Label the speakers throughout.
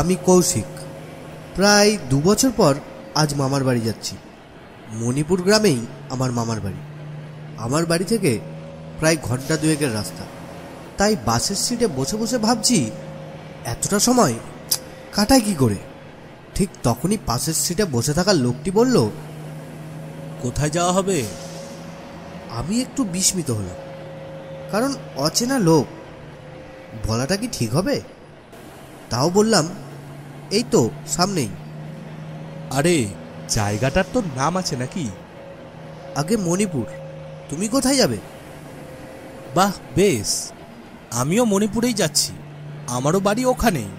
Speaker 1: আমি কৌশিক। প্রায় 2 বছর পর আজ মামার বাড়ি যাচ্ছি। মণিপুর গ্রামেই আমার মামার বাড়ি। আমার বাড়ি থেকে প্রায় ঘন্টা 2-এর রাস্তা। তাই বাসের সিটে বসে বসে ভাবছি এতটা সময় কাটায় কি করে। ঠিক তখনই পাশের সিটে বসে থাকা লোকটি বলল,
Speaker 2: কোথায় যাওয়া হবে?
Speaker 1: আমি একটু বিস্মিত হলাম, কারণ অচেনা লোক, বলাটা কি ঠিক হবে? তাও বললাম, এই তো সামনেই।
Speaker 2: আরে জায়গাটার তো নাম আছে নাকি?
Speaker 1: আগে মণিপুর, তুমি কোথায় যাবে?
Speaker 2: বাহ বেশ, আমিও মণিপুরেই যাচ্ছি। আমারও বাড়ি ওখানেই।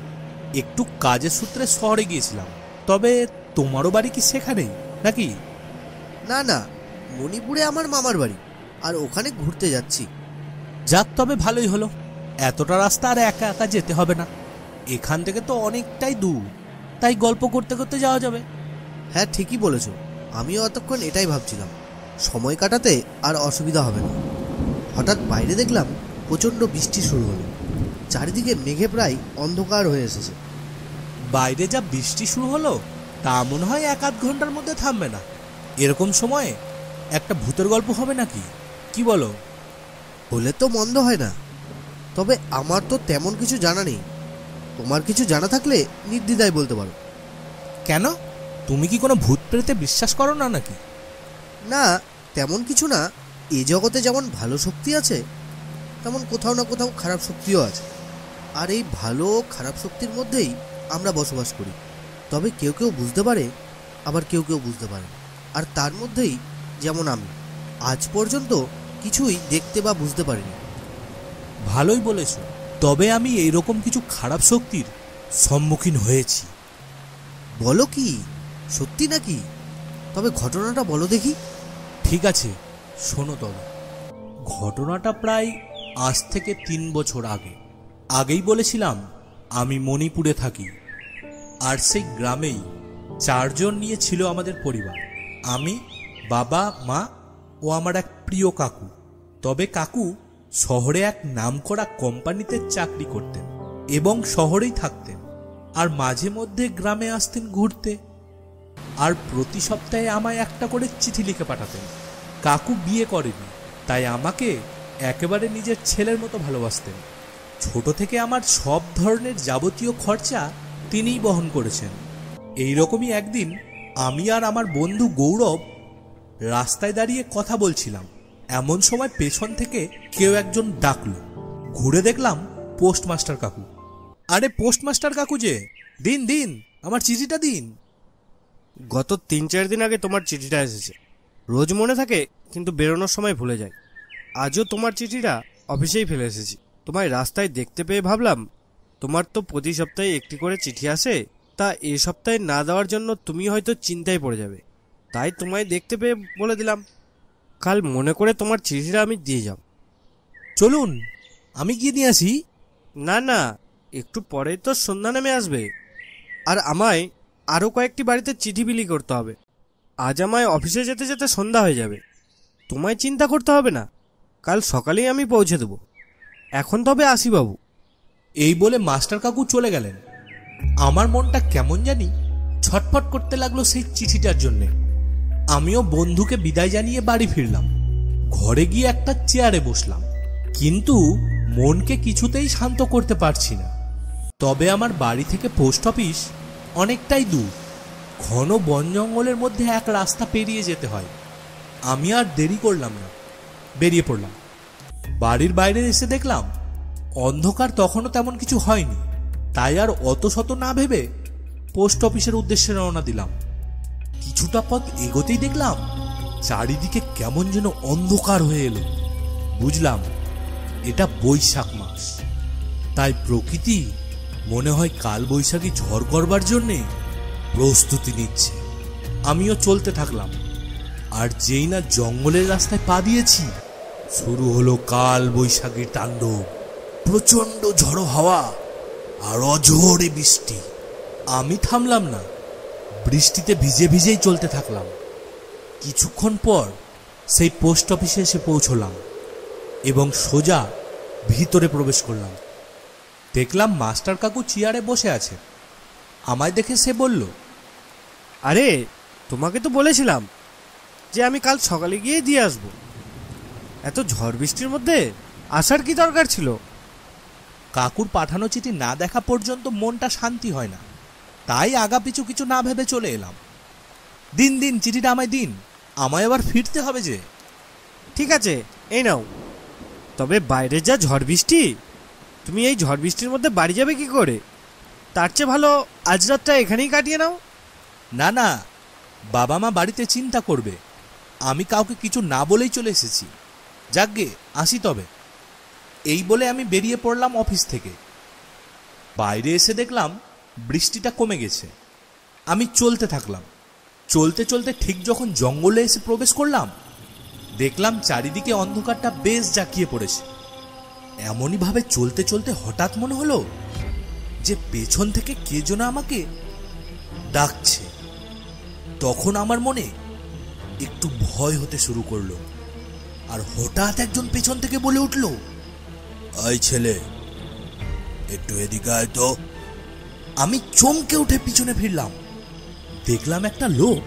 Speaker 2: একটু কাজের সূত্রে শহরে গিয়েছিলাম। তবে তোমারও বাড়ি কি সেখানেই নাকি?
Speaker 1: না না, মণিপুরে আমার মামার বাড়ি, আর ওখানে ঘুরতে যাচ্ছি।
Speaker 2: যাক, তবে ভালোই হলো। এতটা রাস্তা আর একা একা যেতে হবে না। এখান থেকে তো অনেকটাই দূর, তাই গল্প করতে করতে যাওয়া যাবে।
Speaker 1: হ্যাঁ, ঠিকই বলেছ। আমিও এতক্ষণ এটাই ভাবছিলাম, সময় কাটাতে আর অসুবিধা হবে না। হঠাৎ বাইরে দেখলাম প্রচণ্ড বৃষ্টি শুরু হলো। চারিদিকে মেঘে প্রায় অন্ধকার হয়ে এসেছে।
Speaker 2: বাইরে যা বৃষ্টি শুরু হলো, তা মনে হয় 1-8 ঘন্টার মধ্যে থামবে না। এরকম সময়ে একটা ভূতের গল্প হবে নাকি, কি বলো?
Speaker 1: হলে তো মন্দ হয় না, তবে আমার তো তেমন কিছু জানা নেই। তোমার কিছু জানা থাকলে নির্দ্বিধায় বলতে পারো।
Speaker 2: কেন, তুমি কি কোনো ভূত প্রেতে বিশ্বাস করো না নাকি?
Speaker 1: না, তেমন কিছু না। এ জগতে যেমন ভালো শক্তি আছে, তেমন কোথাও না কোথাও খারাপ শক্তিও আছে। আর এই ভালো ও খারাপ শক্তির মধ্যেই আমরা বসবাস করি। তবে কেউ কেউ বুঝতে পারে, আবার কেউ কেউ বুঝতে পারে না। আর তার মধ্যেই যেমন আমি আজ পর্যন্ত কিছুই দেখতে বা বুঝতে পারিনি।
Speaker 2: ভালোই বলেছ। তবে আমি এইরকম কিছু খারাপ শক্তির সম্মুখীন হয়েছি।
Speaker 1: বলো কি, সত্যি নাকি? তবে ঘটনাটা বলো দেখি।
Speaker 2: ঠিক আছে, শোনো তবে। ঘটনাটা প্রায় আজ থেকে 3 বছর আগেই বলেছিলাম আমি মণিপুরে থাকি। আর সেই গ্রামেই 4 জন নিয়ে ছিল আমাদের পরিবার। আমি, বাবা, মা ও আমার এক প্রিয় কাকু। তবে কাকু শহরে এক নামকরা কোম্পানিতে চাকরি করতেন এবং শহরেই থাকতেন, আর মাঝে মধ্যে গ্রামে আসতেন ঘুরতে। আর প্রতি সপ্তাহে আমায় একটা করে চিঠি লিখে পাঠাতেন। কাকু বিয়ে করেনি, তাই আমাকে একেবারে নিজের ছেলের মতো ভালোবাসতেন। ছোট থেকে আমার সব ধরনের যাবতীয় খরচা তিনিই বহন করেছেন। এইরকমই একদিন আমি আর আমার বন্ধু গৌরব রাস্তায় দাঁড়িয়ে কথা বলছিলাম। এমন সময় পেছন থেকে কেউ একজন ডাকলো। ঘুরে দেখলাম পোস্টমাস্টার কাকু। আরে পোস্টমাস্টার কাকু যে, দিন দিন, আমার চিঠিটা দিন।
Speaker 1: গত 3-4 দিন আগে তোমার চিঠিটা এসেছে। রোজ মনে থাকে, কিন্তু বেরোনোর সময় ভুলে যাই। আজও তোমার চিঠিটা অফিসেই ফেলে এসেছি। তোমায় রাস্তায় দেখতে পেয়ে ভাবলাম, তোমার তো প্রতি সপ্তাহে একটি করে চিঠি আসে, তা এ সপ্তাহে না দেওয়ার জন্য তুমি হয়তো চিন্তায় পড়ে যাবে। তাই তোমায় দেখতে পেয়ে বলে দিলাম, কাল মনে করে তোমার চিঠিটা আমি দিয়ে যাব।
Speaker 2: চলুন, আমি গিয়ে দিয়ে আসি।
Speaker 1: না না, একটু পরেই তো সন্ধ্যা নেমে আসবে, আর আমায় আরও কয়েকটি বাড়িতে চিঠি বিলি করতে হবে। আজ আমায় অফিসে যেতে যেতে সন্ধ্যা হয়ে যাবে। তোমায় চিন্তা করতে হবে না, কাল সকালেই আমি পৌঁছে দেব। এখন তবে আসি বাবু।
Speaker 2: এই বলে মাস্টার কাকু চলে গেলেন। আমার মনটা কেমন জানি ছটফট করতে লাগলো সেই চিঠিটার জন্যে। আমিও বন্ধুকে বিদায় জানিয়ে বাড়ি ফিরলাম। ঘরে গিয়ে একটা চেয়ারে বসলাম, কিন্তু মনকে কিছুতেই শান্ত করতে পারছি না। তবে আমার বাড়ি থেকে পোস্ট অফিস অনেকটাই দূর। ঘন বন জঙ্গলের মধ্যে এক রাস্তা পেরিয়ে যেতে হয়। আমি আর দেরি করলাম না, বেরিয়ে পড়লাম। বাড়ির বাইরে এসে দেখলাম অন্ধকার তখনও তেমন কিছু হয়নি। তাই আর অত শত না ভেবে পোস্ট অফিসের উদ্দেশ্যে রওনা দিলাম। কিছুটা পথ এগোতেই দেখলাম চারিদিকে কেমন যেন অন্ধকার হয়ে এলো। বুঝলাম এটা বৈশাখ মাস, তাই প্রকৃতি মনে হয় কাল বৈশাখী ঝড় করবার জন্যে প্রস্তুতি নিচ্ছে। আমিও চলতে থাকলাম, আর যেই না জঙ্গলের রাস্তায় পা দিয়েছি, শুরু হলো কাল বৈশাখীর তাণ্ডব। প্রচন্ড ঝড়ো হাওয়া আর অঝোরে বৃষ্টি। আমি থামলাম না, বৃষ্টিতে ভিজে ভিজেই চলতে থাকলাম। কিছুক্ষণ পর সেই পোস্ট অফিসে এসে পৌঁছলাম এবং সোজা ভিতরে প্রবেশ করলাম। দেখলাম মাস্টার কাকু চেয়ারে বসে আছে। আমায় দেখে সে বলল,
Speaker 1: আরে তোমাকে তো বলেছিলাম যে আমি কাল সকালে গিয়ে দিয়ে আসবো। এত ঝড় বৃষ্টির মধ্যে আসার কি দরকার ছিল?
Speaker 2: কাকুর পাঠানো চিঠি না দেখা পর্যন্ত মনটা শান্তি হয় না, তাই আগা পিছু কিছু না ভেবে চলে এলাম। দিন দিন চিঠিটা আমায় দিন, আমায় আবার ফিরতে হবে যে।
Speaker 1: ঠিক আছে, এই নাও। তবে বাইরে যা ঝড় বৃষ্টি, তুমি এই ঝড় বৃষ্টির মধ্যে বাড়ি যাবে কি করে? তার চেয়ে ভালো আজ রাতটা এখানেই কাটিয়ে নাও।
Speaker 2: না না, বাবা মা বাড়িতে চিন্তা করবে, আমি কাউকে কিছু না বলেই চলে এসেছি। যাকগে, আসি তবে। এই বলে আমি বেরিয়ে পড়লাম অফিস থেকে। বাইরে এসে দেখলাম বৃষ্টিটা কমে গেছে। আমি চলতে থাকলাম। চলতে চলতে ঠিক যখন জঙ্গলে এসে প্রবেশ করলাম, দেখলাম চারিদিকে অন্ধকারটা বেশ জাঁকিয়ে পড়েছে। এমনই ভাবে চলতে চলতে হঠাৎ মনে হলো যে পেছন থেকে কে যেন আমাকে ডাকছে। তখন আমার মনে একটু ভয় হতে শুরু করলো, আর হঠাৎ একজন পেছন থেকে বলে উঠল, এই ছেলে, একটু এদিকে আয় তো। আমি চমকে উঠে পিছনে ফিরলাম। দেখলাম একটা লোক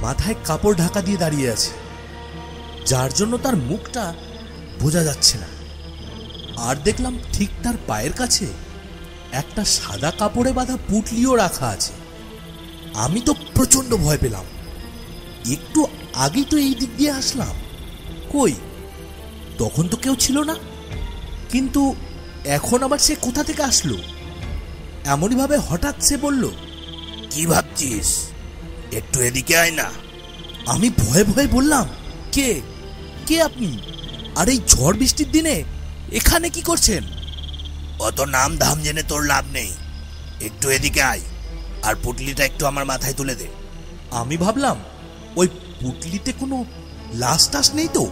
Speaker 2: মাথায় কাপড় ঢাকা দিয়ে দাঁড়িয়ে আছে, যার জন্য তার মুখটা বোঝা যাচ্ছে না। আর দেখলাম ঠিক তার পায়ের কাছে একটা সাদা কাপড়ে বাঁধা পুটলিও রাখা আছে। আমি তো প্রচন্ড ভয় পেলাম। একটু আগেই তো এই দিক দিয়ে আসলাম, কই তখন তো কেউ ছিল না, কিন্তু এখন আবার সে কোথা থেকে আসলো? এমনই ভাবে হঠাৎ সে বলল, কি ভাবছিস, একটু এদিকে আয় না। আমি ভয়ে ভয়ে বললাম, কে কে আপনি? আর এই ঝড় বৃষ্টির দিনে এখানে কি করছেন? অত নাম ধাম জেনে তোর লাভ নেই, একটু এদিকে আয় আর পুটলিটা একটু আমার মাথায় তুলে দে। আমি ভাবলাম ওই পুটলিতে কোনো লাশ টাস নেই তো।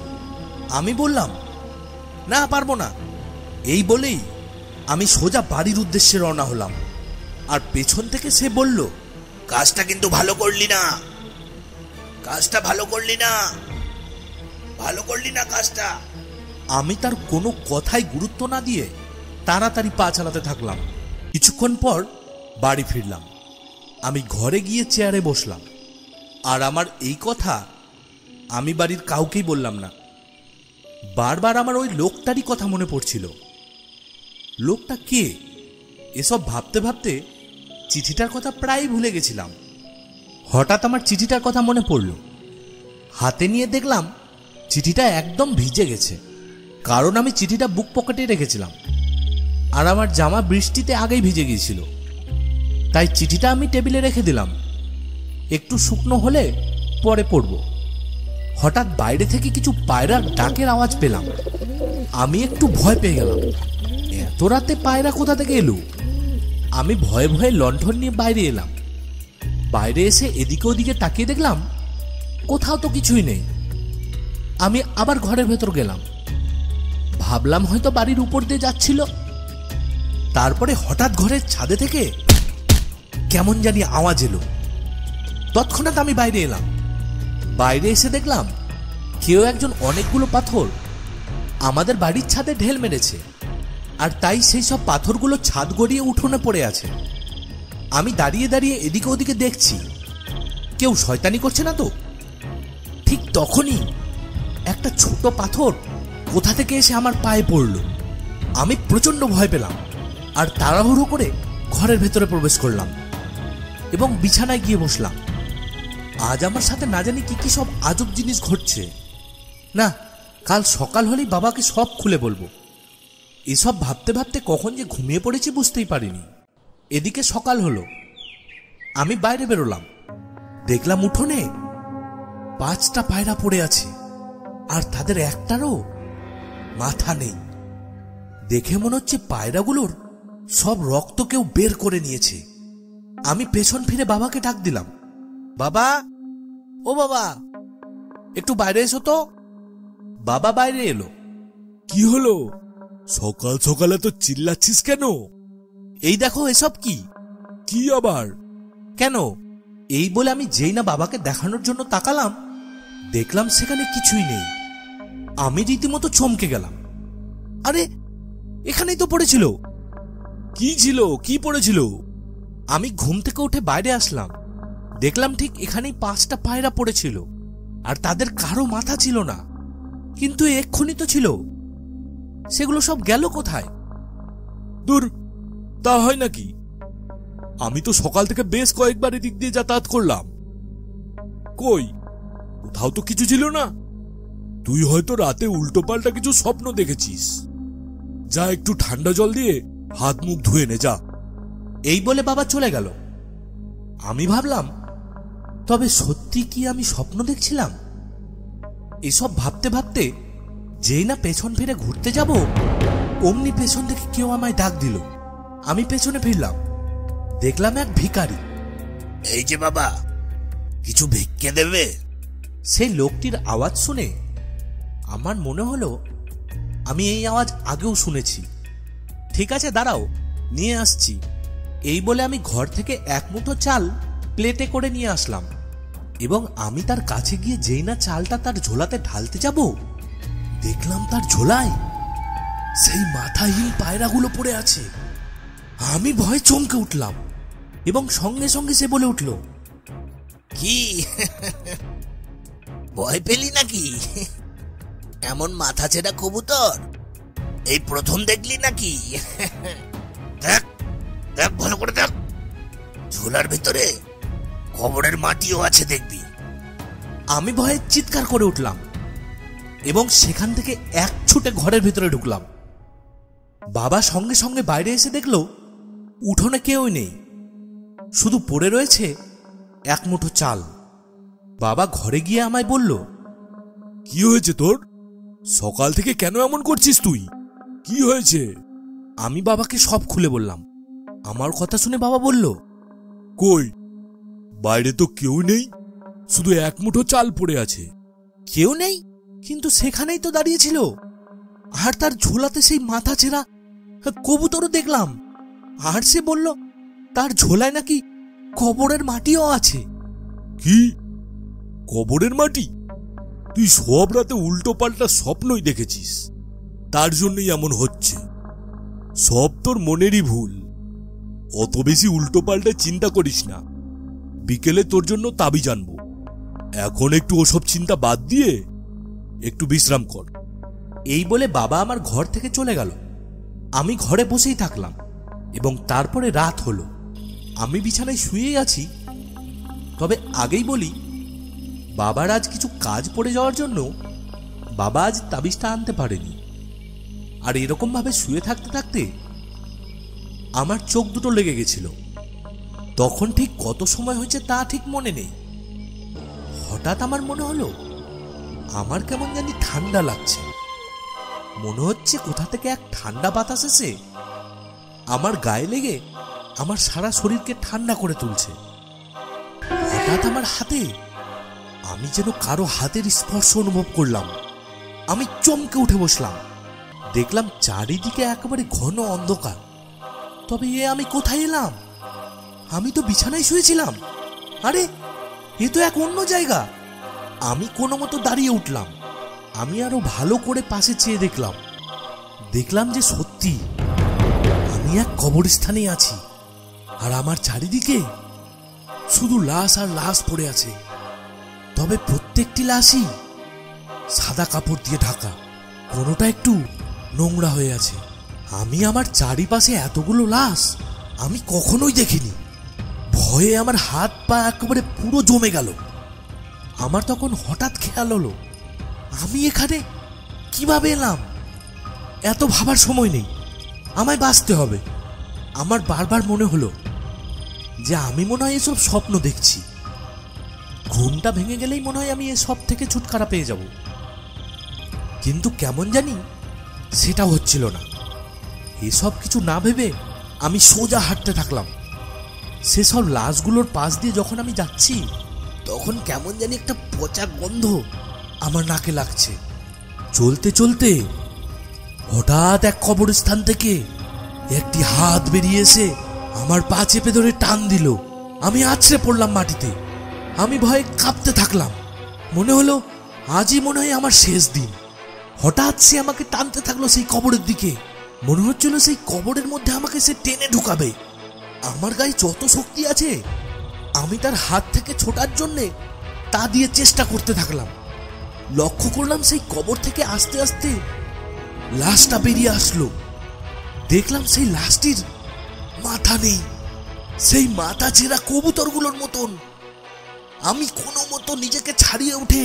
Speaker 2: আমি বললাম, না, পারবো না। এই বলেই আমি সোজা বাড়ির উদ্দেশ্যে রওনা হলাম। আর পেছন থেকে সে বলল, কাজটা কিন্তু ভালো করলি না, কাজটা ভালো করলি না, ভালো করলি না কাজটা। আমি তার কোনো কথাই গুরুত্ব না দিয়ে তাড়াতাড়ি পা চালাতে থাকলাম। কিছুক্ষণ পর বাড়ি ফিরলাম। আমি ঘরে গিয়ে চেয়ারে বসলাম। আর আমার এই কথা আমি বাড়ির কাউকেই বললাম না। বারবার আমার ওই লোকটারই কথা মনে পড়ছিল। লোকটা কে? এসব ভাবতে ভাবতে চিঠিটার কথা প্রায় ভুলে গেছিলাম। হঠাৎ আমার চিঠিটার কথা মনে পড়ল। হাতে নিয়ে দেখলাম চিঠিটা একদম ভিজে গেছে, কারণ আমি চিঠিটা বুক পকেটে রেখেছিলাম। আর আমার জামা বৃষ্টিতে আগেই ভিজে গিয়েছিল, তাই চিঠিটা আমি টেবিলে রেখে দিলাম। একটু শুকনো হলে পরে পড়ব। হঠাৎ বাইরে থেকে কিছু পায়রার ডাকের আওয়াজ পেলাম। আমি একটু ভয় পেয়ে গেলাম। এত রাতে পায়রা কোথা থেকে এলো? আমি ভয়ে ভয়ে লণ্ঠন নিয়ে বাইরে এলাম। বাইরে এসে এদিকে ওদিকে তাকিয়ে দেখলাম কোথাও তো কিছুই নেই। আমি আবার ঘরের ভেতর গেলাম। ভাবলাম হয়তো বাড়ির উপর দিয়ে যাচ্ছিল। তারপরে হঠাৎ ঘরের ছাদে থেকে কেমন জানি আওয়াজ এলো। তৎক্ষণাৎ আমি বাইরে এলাম। বাইরে এসে দেখলাম কেউ একজন অনেকগুলো পাথর আমাদের বাড়ির ছাদে ঢেল মেরেছে, আর তাই সেই সব পাথরগুলো ছাদ গড়িয়ে উঠোনে পড়ে আছে। আমি দাঁড়িয়ে দাঁড়িয়ে এদিকে ওদিকে দেখছি কেউ শয়তানি করছে না তো। ঠিক তখনই একটা ছোট পাথর কোথা থেকে এসে আমার পায়ে পড়ল। আমি প্রচন্ড ভয় পেলাম আর তাড়াহুড়ো করে ঘরের ভেতরে প্রবেশ করলাম এবং বিছানায় গিয়ে বসলাম। আজ আমার সাথে না জানি কি কি সব আজব জিনিস ঘটছে। না, কাল সকাল হলেই বাবাকে সব খুলে বলবো। এসব ভাবতে ভাবতে কখন যে ঘুমিয়ে পড়েছি বুঝতেই পারিনি। এদিকে সকাল হলো। আমি বাইরে বেরোলাম। দেখলাম উঠোনে 5টা পায়রা পড়ে আছে, আর তাদের একটারও মাথা নেই। দেখে মনে হচ্ছে পায়রাগুলোর সব রক্ত কেউ বের করে নিয়েছে। আমি পেছন ফিরে বাবাকে ডাক দিলাম, বাবা, ও বাবা, একটু বাইরে এসো তো। বাবা বাইরে এলো। কি হলো? সকাল সকালে তো চিল্লাচ্ছিস কেন? এই দেখো, এসব কি? কি আবার? কেন? এই বলে আমি যেই না বাবাকে দেখানোর জন্য তাকালাম, দেখলাম সেখানে কিছুই নেই। আমি রীতিমতো চমকে গেলাম। আরে, এখানেই তো পড়েছিল। কি ছিল? কি পড়েছিল? আমি ঘুম থেকে উঠে বাইরে আসলাম, দেখলাম ঠিক এখানেই 5টা পায়রা পড়েছিল, আর তাদের কারো মাথা ছিল না। কিন্তু এক্ষুনি তো ছিল, সেগুলো সব গেল কোথায়?
Speaker 3: দূর, তা হয় নাকি? আমি তো সকাল থেকে বেশ কয়েকবার এদিক দিয়ে যাতায়াত করলাম। কই, কোথাও তো কিছু ছিল না। তুই হয়তো রাতে উল্টোপাল্টা কিছু স্বপ্ন দেখেছিস। যা, একটু ঠান্ডা জল দিয়ে হাত মুখ ধুয়ে নে যা।
Speaker 2: এই বলে বাবা চলে গেল। আমি ভাবলাম, তবে সত্যি কি আমি স্বপ্ন দেখছিলাম? এসব ভাবতে ভাবতে যেই না পেছন ফিরে ঘুরতে যাব, অমনি পেছন থেকে কেউ আমায় ডাক দিল। আমি পেছনে ফিরলাম, দেখলাম এক ভিখারি।
Speaker 4: এই যে বাবা, কিছু ভিক্ষে দেবে?
Speaker 2: সেই লোকটির আওয়াজ শুনে আমার মনে হলো আমি এই আওয়াজ আগেও শুনেছি। ঠিক আছে, দাঁড়াও, নিয়ে আসছি। এই বলে আমি ঘর থেকে এক মুঠো চাল প্লেটে করে নিয়ে আসলাম, এবং আমি তার কাছে গিয়ে যেই না চালটা তার ঝোলাতে ঢালতে যাব, দেখলাম তার ঝোলায় সেই মাথাহীন পায়রাগুলো পড়ে আছে। আমি ভয়ে চমকে উঠলাম, এবং সঙ্গে সঙ্গে সে বলে উঠল,
Speaker 4: কি ভয় পেলি নাকি? এমন মাথা ছেঁড়া কবুতর এই প্রথম দেখলি নাকি? দেখ দেখ, ভালো করে দেখ, ঝোলার ভিতরে কবরের মাটিও আছে, দেখবি।
Speaker 2: আমি ভয়ে চিৎকার করে উঠলাম এবং সেখান থেকে এক ছুটে ঘরের ভিতরে ঢুকলাম। বাবা সঙ্গে সঙ্গে বাইরে এসে দেখলো উঠোনে কেউই নেই, শুধু পড়ে রয়েছে এক মুঠো চাল। বাবা ঘরে গিয়ে আমায় বলল,
Speaker 3: কি হয়েছে তোর? সকাল থেকে কেন এমন করছিস তুই? কি হয়েছে?
Speaker 2: আমি বাবাকে সব খুলে বললাম। আমার কথা শুনে বাবা বলল,
Speaker 3: কই, বাইরে তো কেউ নেই, শুধু এক মুঠো চাল পড়ে আছে।
Speaker 2: কেউ নেই, কিন্তু সেখানেই তো দাঁড়িয়েছিল, আর তার ঝোলাতে সেই মাথা ছেঁড়া কবুতরও দেখলাম। আর সে বলল তার ঝোলায় নাকি কবরের মাটিও আছে।
Speaker 3: কি, কবরের মাটি? তুই সব রাতে উল্টো পাল্টা স্বপ্নই দেখেছিস, তার জন্যই এমন হচ্ছে। সব তোর মনেরই ভুল। অত বেশি উল্টো পাল্টা চিন্তা করিস না। বিকেলে তোর জন্য তাবিজ আনবো। এখন একটু ওসব চিন্তা বাদ দিয়ে একটু বিশ্রাম কর।
Speaker 2: এই বলে বাবা আমার ঘর থেকে চলে গেল। আমি ঘরে বসেই থাকলাম, এবং তারপরে রাত হলো। আমি বিছানায় শুয়েই আছি। তবে আগেই বলি, বাবার আজ কিছু কাজ পড়ে যাওয়ার জন্য বাবা আজ তাবিজটা আনতে পারেনি। আর এরকম ভাবে শুয়ে থাকতে থাকতে আমার চোখ দুটো লেগে গেছিল। তখন ঠিক কত সময় হয়েছে তা ঠিক মনে নেই। হঠাৎ আমার মনে হলো আমার কেমন জানি ঠান্ডা লাগছে। মনে হচ্ছে কোথা থেকে এক ঠান্ডা বাতাস এসে আমার গায়ে লেগে আমার সারা শরীরকে ঠান্ডা করে তুলছে। হঠাৎ আমার হাতে আমি যেন কারো হাতের স্পর্শ অনুভব করলাম। আমি চমকে উঠে বসলাম। দেখলাম চারিদিকে একেবারে ঘন অন্ধকার। তবে আমি কোথায় এলাম? আমি তো বিছানায় শুয়েছিলাম। আরে, এ তো এক অন্য জায়গা। আমি কোনো মতো দাঁড়িয়ে উঠলাম। আমি আরো ভালো করে পাশে চেয়ে দেখলাম যে সত্যি আমি এক কবরস্থানে আছি, আর আমার চারিদিকে শুধু লাশ আর লাশ পড়ে আছে। তবে প্রত্যেকটি লাশই সাদা কাপড় দিয়ে ঢাকা, কোনোটা একটু নোংরা হয়ে আছে। আমি আমার চারিপাশে এতগুলো লাশ আমি কখনোই দেখিনি। ভয়ে আমার হাত পা একেবারে পুরো জমে গেল। আমার তখন হঠাৎ খেয়াল হলো, আমি এখানে কিভাবে এলাম? এত ভাবার সময় নেই, আমায় বাঁচতে হবে। আমার বারবার মনে হলো যে আমি মনে হয় এসব স্বপ্ন দেখছি। ঘুমটা ভেঙে গেলেই মনে হয় আমি এসব থেকে ছুটকারা পেয়ে যাব। কিন্তু কেমন জানি সেটা হচ্ছিল না। এসব কিছু না ভেবে আমি সোজা হাঁটতে থাকলাম। সেসব লাশগুলোর পাশ দিয়ে যখন আমি যাচ্ছি, তখন কেমন জানি একটা পচা গন্ধ আমার নাকে লাগছে। চলতে চলতে হঠাৎ এক কবরস্থান থেকে একটি হাত বেরিয়ে এসে আমার পা চেপে ধরে টান দিল। আমি আছড়ে পড়লাম মাটিতে। আমি ভয়ে কাঁপতে থাকলাম। মনে হলো আজই মনে হয় আমার শেষ দিন। হঠাৎ সে আমাকে টানতে থাকলো সেই কবরের দিকে। মনে হচ্ছিল সেই কবরের মধ্যে আমাকে সে টেনে ঢুকাবে। আমার গায়ে যত শক্তি আছে আমি তার হাত থেকে ছোটার জন্যে তা দিয়ে চেষ্টা করতে থাকলাম। লক্ষ্য করলাম সেই কবর থেকে আস্তে আস্তে লাশটা বেরিয়ে আসলো। দেখলাম সেই লাশটির মাথা নেই, সেই মাথা ছেঁড়া কবুতরগুলোর মতন। আমি কোনো মতো নিজেকে ছাড়িয়ে উঠে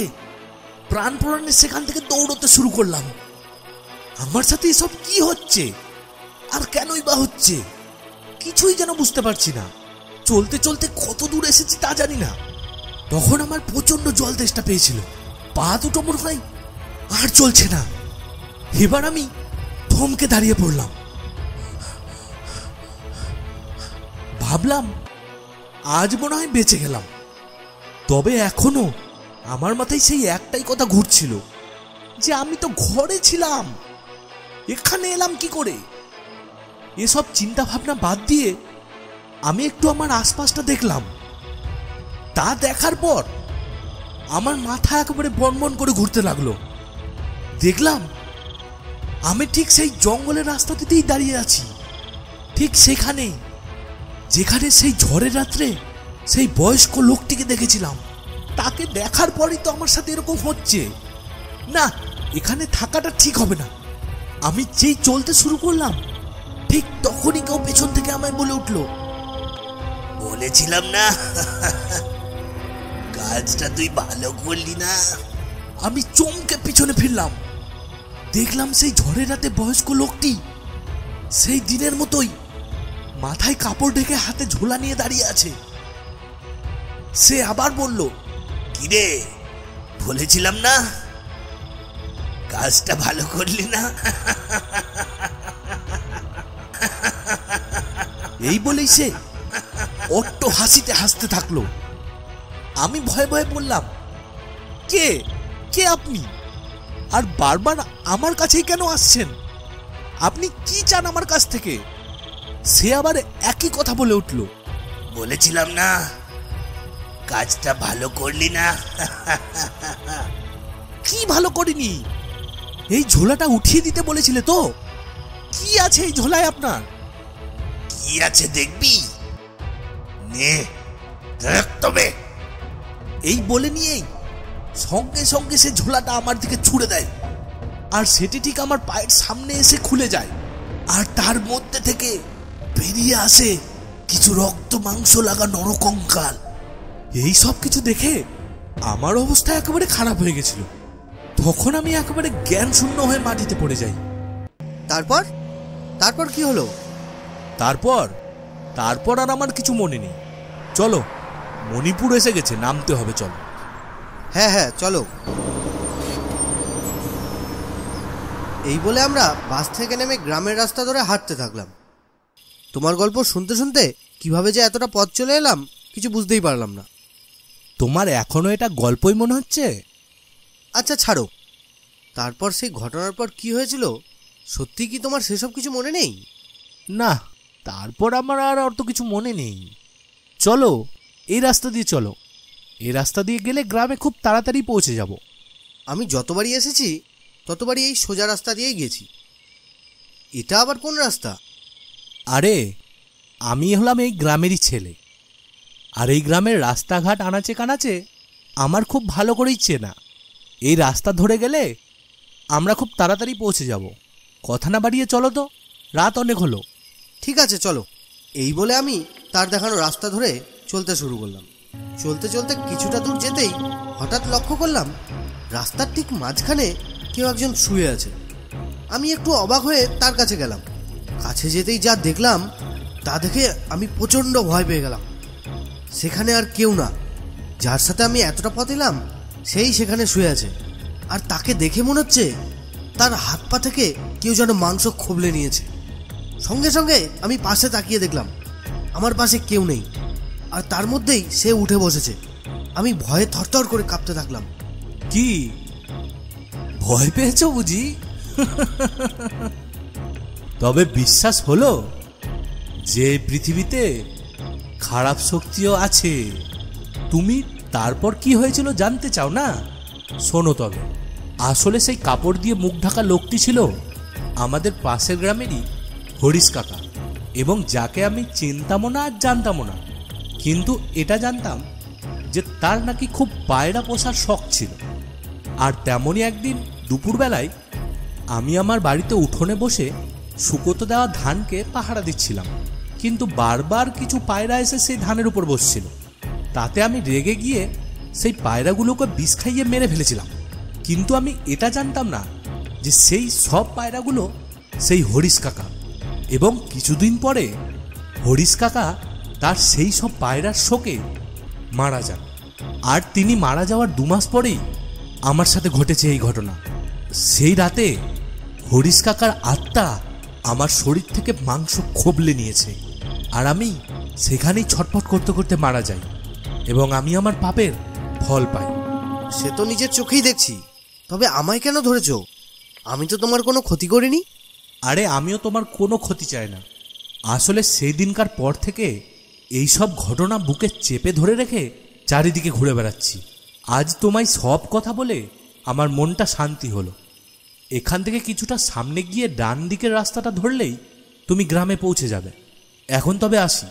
Speaker 2: প্রাণপণে সেখান থেকে দৌড়তে শুরু করলাম। আমার সাথে এসব কি হচ্ছে আর কেনই বা হচ্ছে কিছুই যেন বুঝতে পারছি না। চলতে চলতে কত দূর এসেছি তা জানি না। তখন আমার প্রচন্ড জল তেষ্টা পেয়েছিল, পা দুটো মনে হয় আর চলছে না। এবার আমি থমকে দাঁড়িয়ে পড়লাম। ভাবলাম আজ মনে হয় বেঁচে গেলাম। তবে এখনো আমার মাথায় সেই একটাই কথা ঘুরছিল যে আমি তো ঘরে ছিলাম, এখানে এলাম কি করে। এসব চিন্তা ভাবনা বাদ দিয়ে আমি একটু আমার আশপাশটা দেখলাম। তা দেখার পর আমার মাথা একেবারে বনবন করে ঘুরতে লাগলো। দেখলাম আমি ঠিক সেই জঙ্গলের রাস্তাটিতেই দাঁড়িয়ে আছি, ঠিক সেখানেই যেখানে সেই ঝড়ের রাত্রে সেই বয়স্ক লোকটিকে দেখেছিলাম। তাকে দেখার পরই তো আমার সাথে এরকম হচ্ছে। না, এখানে থাকাটা ঠিক হবে না। আমি যেই চলতে শুরু করলাম ঠিক তখনই কেউ পেছন থেকে আমায় বলে উঠলো,
Speaker 4: বলেছিলাম না কাজটা তুই ভালো করলি না।
Speaker 2: আমি চমকে পিছনে ফিরলাম। দেখলাম সেই ঝড়ের রাতে বয়স্ক লোকটি সেই দিনের মতোই মাথায় কাপড় ঢেকে হাতে ঝোলা নিয়ে দাঁড়িয়ে আছে। সে আবার বলল,
Speaker 4: কিরে বলেছিলাম না কাজটা ভালো করলি না।
Speaker 2: এই বলেই সে অট্ট হাসিতে হাসতে থাকলো। আমি ভয়ে ভয়ে বললাম, কে কে আপনি? আর বারবার আমার কাছেই কেন আসছেন? আপনি কি চান আমার কাছ থেকে? সে আবার একই কথা বলে উঠল,
Speaker 4: বলেছিলাম না কাজটা ভালো করলি না।
Speaker 2: কি ভালো করিনি? এই ঝোলাটা উঠিয়ে দিতে বলেছিলে তো? কি আছে এই ঝোলায় আপনার?
Speaker 4: কি আছে দেখবি, নে দেখ তবে।
Speaker 2: এই বলে নিয়েই সঙ্গে সঙ্গে সে ঝোলাটা আমার দিকে ছুড়ে দেয়, আর সেটি ঠিক আমার পায়ের সামনে এসে খুলে যায়। আর তার মধ্যে থেকে বেরিয়ে আসে কিছু রক্ত মাংস লাগা নরকঙ্কাল। এই সব কিছু দেখে আমার অবস্থা একেবারে খারাপ হয়ে গেছিল। তখন আমি একেবারে জ্ঞান শূন্য হয়ে মাটিতে পড়ে যাই।
Speaker 1: তারপর তারপর কি হলো?
Speaker 2: তারপর আর আমার কিছু মনে নেই। চলো, মণিপুর এসে গেছে, নামতে হবে, চলো।
Speaker 1: হ্যাঁ হ্যাঁ চলো। এই বলে আমরা বাস থেকে নেমে গ্রামের রাস্তা ধরে হাঁটতে থাকলাম। তোমার গল্প শুনতে শুনতে কিভাবে যে এতটা পথ চলে এলাম কিছু বুঝতেই পারলাম না।
Speaker 2: তোমার এখনো এটা গল্পই মনে হচ্ছে?
Speaker 1: আচ্ছা ছাড়ো, তারপর সেই ঘটনার পর কি হয়েছিল সত্যি কি তোমার সেসব কিছু মনে নেই?
Speaker 2: না, তারপর আমার আর অত কিছু মনে নেই। চলো, এই রাস্তা দিয়ে চলো। এই রাস্তা দিয়ে গেলে গ্রামে খুব তাড়াতাড়ি পৌঁছে যাব।
Speaker 1: আমি যতবারই এসেছি ততবারই এই সোজা রাস্তা দিয়েই গেছি। এটা আবার কোন রাস্তা?
Speaker 2: আরে, আমি হলাম এই গ্রামেরই ছেলে, আর এই গ্রামের রাস্তাঘাট আনাচে কানাচে আমার খুব ভালো করেই চেনা। এই রাস্তা ধরে গেলে আমরা খুব তাড়াতাড়ি পৌঁছে যাব। কথা না বাড়িয়ে চলো তো, রাত অনেক হলো।
Speaker 1: ঠিক আছে চলো। এই বলে আমি তার দেখানো রাস্তা ধরে চলতে শুরু করলাম। চলতে চলতে কিছুটা দূর যেতেই হঠাৎ লক্ষ্য করলাম রাস্তার ঠিক মাঝখানে কেউ একজন শুয়ে আছে। আমি একটু অবাক হয়ে তার কাছে গেলাম। কাছে যেতেই যা দেখলাম তা দেখে আমি প্রচণ্ড ভয় পেয়ে গেলাম। সেখানে আর কেউ না, যার সাথে আমি এতটা পথ এলাম সেই সেখানে শুয়ে আছে। আর তাকে দেখে মনে হচ্ছে তার হাত পা থেকে কেউ যেন মাংস খোবলে নিয়েছে। সঙ্গে সঙ্গে আমি পাশে তাকিয়ে দেখলাম আমার পাশে কেউ নেই, আর তার মধ্যেই সে উঠে বসেছে। আমি ভয়ে থরথর করে কাঁপতে থাকলাম।
Speaker 2: কি ভয় পেয়েছো বুঝি? তবে বিশ্বাস হলো যে পৃথিবীতে খারাপ শক্তিও আছে। তুমি তারপর কি হয়েছিল জানতে চাও না? শোনো তবে। আসলে সেই কাপড় দিয়ে মুখ ঢাকা লোকটি ছিল আমাদের পাশের গ্রামেরই হরিশ কাকা। এবং যাকে আমি চিনতামও না আর জানতামও না, কিন্তু এটা জানতাম যে তার নাকি খুব পায়রা পোষার শখ ছিল। আর তেমনই একদিন দুপুরবেলায় আমি আমার বাড়িতে উঠোনে বসে শুকোতে দেওয়া ধানকে পাহারা দিচ্ছিলাম, কিন্তু বারবার কিছু পায়রা এসে সেই ধানের উপর বসছিল। তাতে আমি রেগে গিয়ে সেই পায়রাগুলোকে বিষ খাইয়ে মেরে ফেলেছিলাম। কিন্তু আমি এটা জানতাম না যে সেই সব পায়রাগুলো সেই হরিশ কাকা, এবং কিছুদিন পরে হরিশ কাকা তার সেই সব পায়রার শোকে মারা যান। আর তিনি মারা যাওয়ার 2 মাস পরেই আমার সাথে ঘটেছে এই ঘটনা। সেই রাতে হরিশ কাকার আত্মা আমার শরীর থেকে মাংস খোবলে নিয়েছে, আর আমি সেখানেই ছটফট করতে করতে মারা যাই, এবং আমি আমার পাপের ফল পাই।
Speaker 1: সে তো নিজের চোখেই দেখছি, তবে আমায় কেন ধরেছো? আমি তো তোমার কোনো ক্ষতি করিনি।
Speaker 2: আরে আমিও তোমার কোনো ক্ষতি চাই না। আসলে সেই দিনকার পর থেকে এই সব ঘটনা বুকে চেপে ধরে রেখে চারিদিকে ঘুরে বেড়াচ্ছি। আজ তোমায় সব কথা বলে আমার মনটা শান্তি হলো। এখান থেকে কিছুটা সামনে গিয়ে ডান দিকের রাস্তাটা ধরলেই তুমি গ্রামে পৌঁছে যাবে। এখন তবে আসি।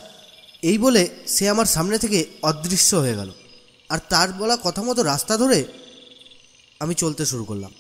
Speaker 1: এই বলে সে আমার সামনে থেকে অদৃশ্য হয়ে গেল, আর তার বলা কথা মতো রাস্তা ধরে আমি চলতে শুরু করলাম।